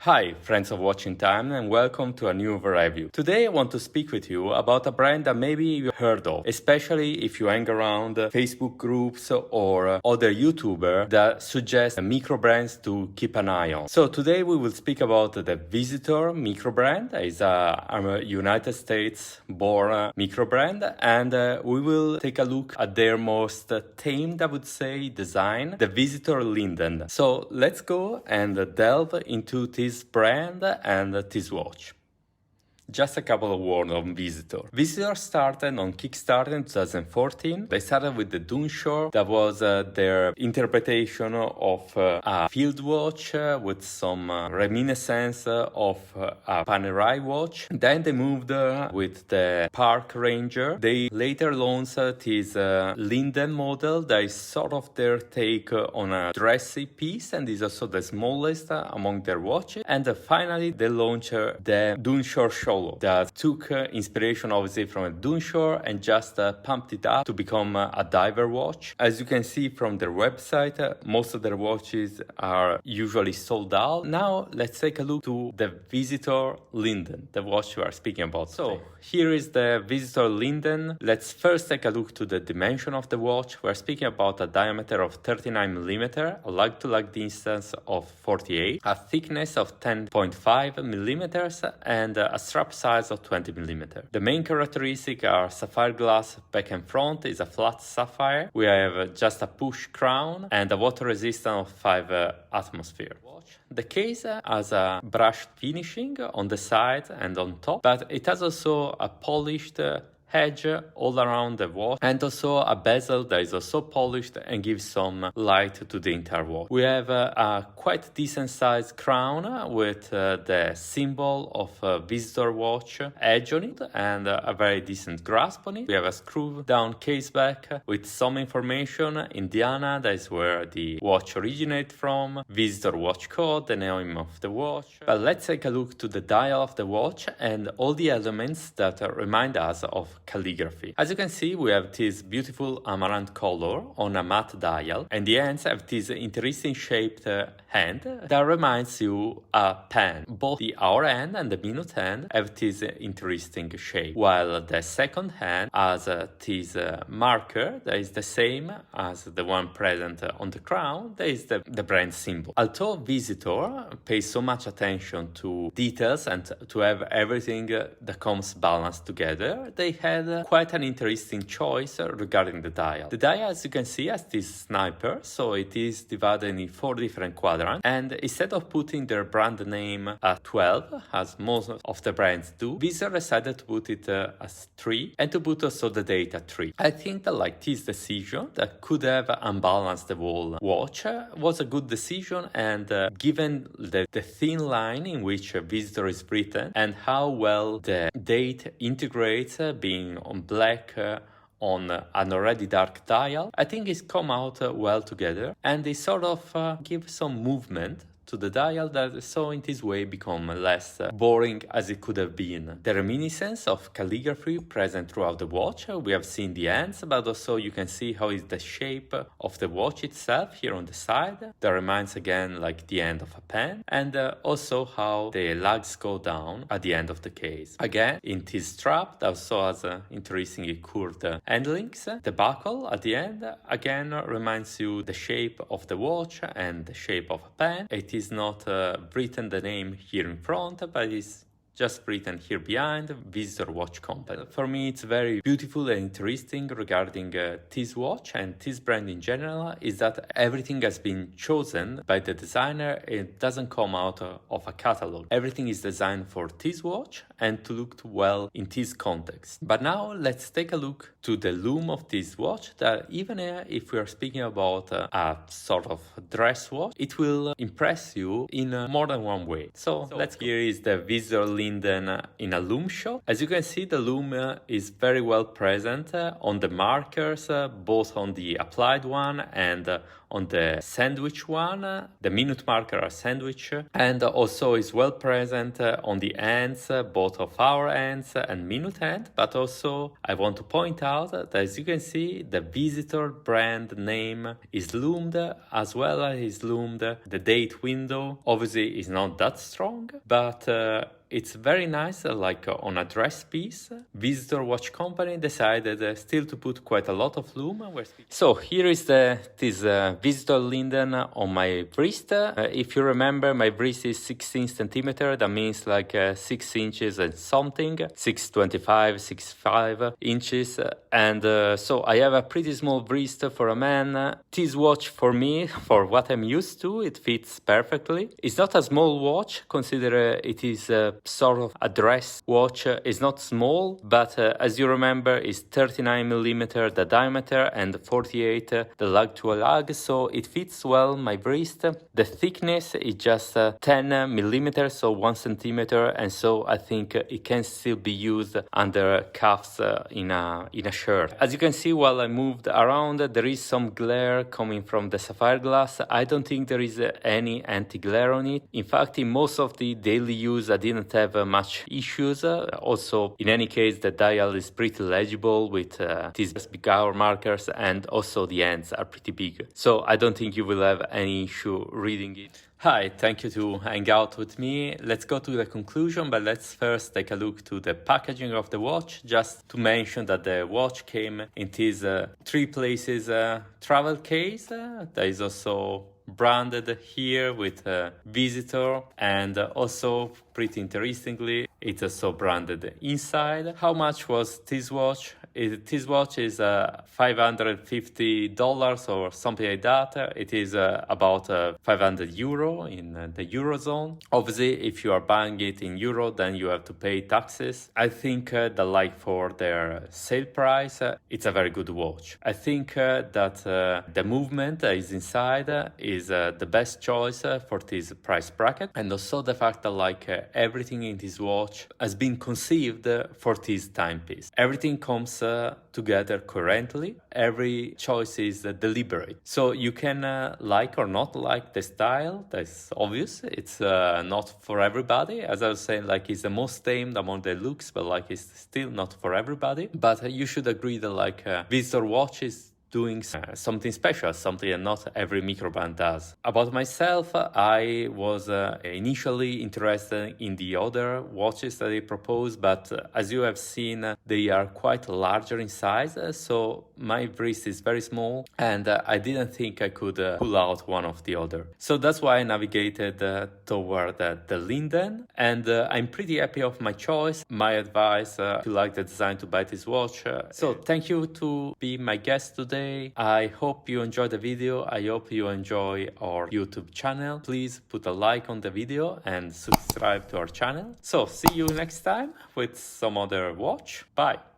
Hi, friends of Watch InTime, and welcome to a new review. Today I want to speak with you about a brand that maybe you heard of, especially if you hang around Facebook groups or other YouTubers that suggest micro brands to keep an eye on. So today we will speak about the Visitor micro brand. It's a United States born micro brand, and we will take a look at their most tamed, I would say, design, the Visitor Linden. So let's go and delve into this brand and this watch. Just a couple of words on Visitor. Visitor started on Kickstarter in 2014. They started with the Dune Shore. That was their interpretation of a field watch with some reminiscence of a Panerai watch. Then they moved with the Park Ranger. They later launched this Linden model that is sort of their take on a dressy piece and is also the smallest among their watches. And finally they launched the Dune Shore that took inspiration obviously from a Dune Shore and just pumped it up to become a diver watch. As you can see from their website, most of their watches are usually sold out. Now let's take a look to the Visitor Linden, the watch we are speaking about. So here is the Visitor Linden. Let's first take a look to the dimension of the watch. We're speaking about a diameter of 39mm, a lug-to-lug distance of 48, a thickness of 10.5mm, and a strap size of 20mm. The main characteristics are sapphire glass back and front is a flat sapphire. We have just a push crown and a water resistance of 5 atmosphere. The case has a brushed finishing on the side and on top, but it has also a polished edge all around the watch and also a bezel that is also polished and gives some light to the entire watch. We have a quite decent sized crown with the symbol of a Visitor watch edge on it and a very decent grasp on it. We have a screw down case back with some information. Indiana, that is where the watch originates from, Visitor watch code, the name of the watch. But let's take a look to the dial of the watch and all the elements that remind us of calligraphy. As you can see, we have this beautiful amaranth color on a matte dial, and the hands have this interesting shaped hand that reminds you a pen. Both the hour hand and the minute hand have this interesting shape, while the second hand has this marker that is the same as the one present on the crown. That is the brand symbol. Although Visitor pays so much attention to details and to have everything that comes balanced together, they had quite an interesting choice regarding the dial. The dial, as you can see, has this sniper, so it is divided in 4 different quadrants, and instead of putting their brand name at 12, as most of the brands do, Visitor decided to put it as 3 and to put also the date at 3. I think that this decision that could have unbalanced the whole watch was a good decision, and given the thin line in which Visitor is written and how well the date integrates being on black on an already dark dial, I think it's come out well together, and they sort of give some movement to the dial that so in this way become less boring as it could have been. The reminiscence of calligraphy present throughout the watch. We have seen the hands, but also you can see how is the shape of the watch itself here on the side. That reminds again like the end of a pen, and also how the lugs go down at the end of the case. Again, in this strap that also has interestingly curved handlings. The buckle at the end again reminds you the shape of the watch and the shape of a pen. It is not written the name here in front, but it's just written here behind, Visitor Watch Company. For me, it's very beautiful and interesting regarding this watch and this brand in general, is that everything has been chosen by the designer. It doesn't come out of a catalog. Everything is designed for this watch and to look well in this context. But now let's take a look to the lume of this watch, that even if we are speaking about a sort of dress watch, it will impress you in more than one way. So here is the Visitor Linden in a lume shot. As you can see, the lume is very well present on the markers, both on the applied one and on the sandwich one. The minute marker are sandwich, and also is well present on the ends, both of hour ends and minute end. But also I want to point out that, as you can see, the Visitor brand name is loomed, as well as is loomed the date window. Obviously is not that strong, but it's very nice, on a dress piece. Visitor Watch Company decided still to put quite a lot of lume. So here is this Visitor Linden on my wrist. If you remember, my wrist is 16 centimeters. That means 6 inches and something, 6.25, 6.5 inches. And so I have a pretty small wrist for a man. This watch for me, for what I'm used to, it fits perfectly. It's not a small watch, consider it is sort of a dress watch. Is not small, but as you remember, is 39 millimeter the diameter and 48 the lug-to-lug, so it fits well my wrist. The thickness is just 10 millimeters, so 1 centimeter, and so I think it can still be used under cuffs in a shirt. As you can see, while I moved around, there is some glare coming from the sapphire glass. I don't think there is any anti-glare on it. In fact, in most of the daily use, I didn't have much issues. Also, in any case, the dial is pretty legible with these big hour markers, and also the ends are pretty big. So I don't think you will have any issue reading it. Hi, thank you to hang out with me. Let's go to the conclusion, but let's first take a look to the packaging of the watch. Just to mention that the watch came in this 3 places travel case. That is also branded here with Visitor, and also pretty interestingly, it's also branded inside. How much was this watch? This watch is $550 or something like that. It is about 500 euro in the Eurozone. Obviously, if you are buying it in euro, then you have to pay taxes. I think that for their sale price, it's a very good watch. I think that the movement is inside is the best choice for this price bracket, and also the fact that everything in this watch has been conceived for this timepiece. Everything comes together currently. Every choice is deliberate. So you can like or not like the style. That's obvious. It's not for everybody. As I was saying, it's the most tamed among the looks, but it's still not for everybody. But you should agree that Visitor Watch is doing something special, something that not every microbrand does. About myself, I was initially interested in the other watches that they propose, but as you have seen, they are quite larger in size, so my wrist is very small, and I didn't think I could pull out one of the other. So that's why I navigated toward the Linden, and I'm pretty happy of my choice. My advice, if you like the design, to buy this watch. So thank you to be my guest today. I hope you enjoyed the video. I hope you enjoy our YouTube channel. Please put a like on the video and subscribe to our channel. So see you next time with some other watch. Bye.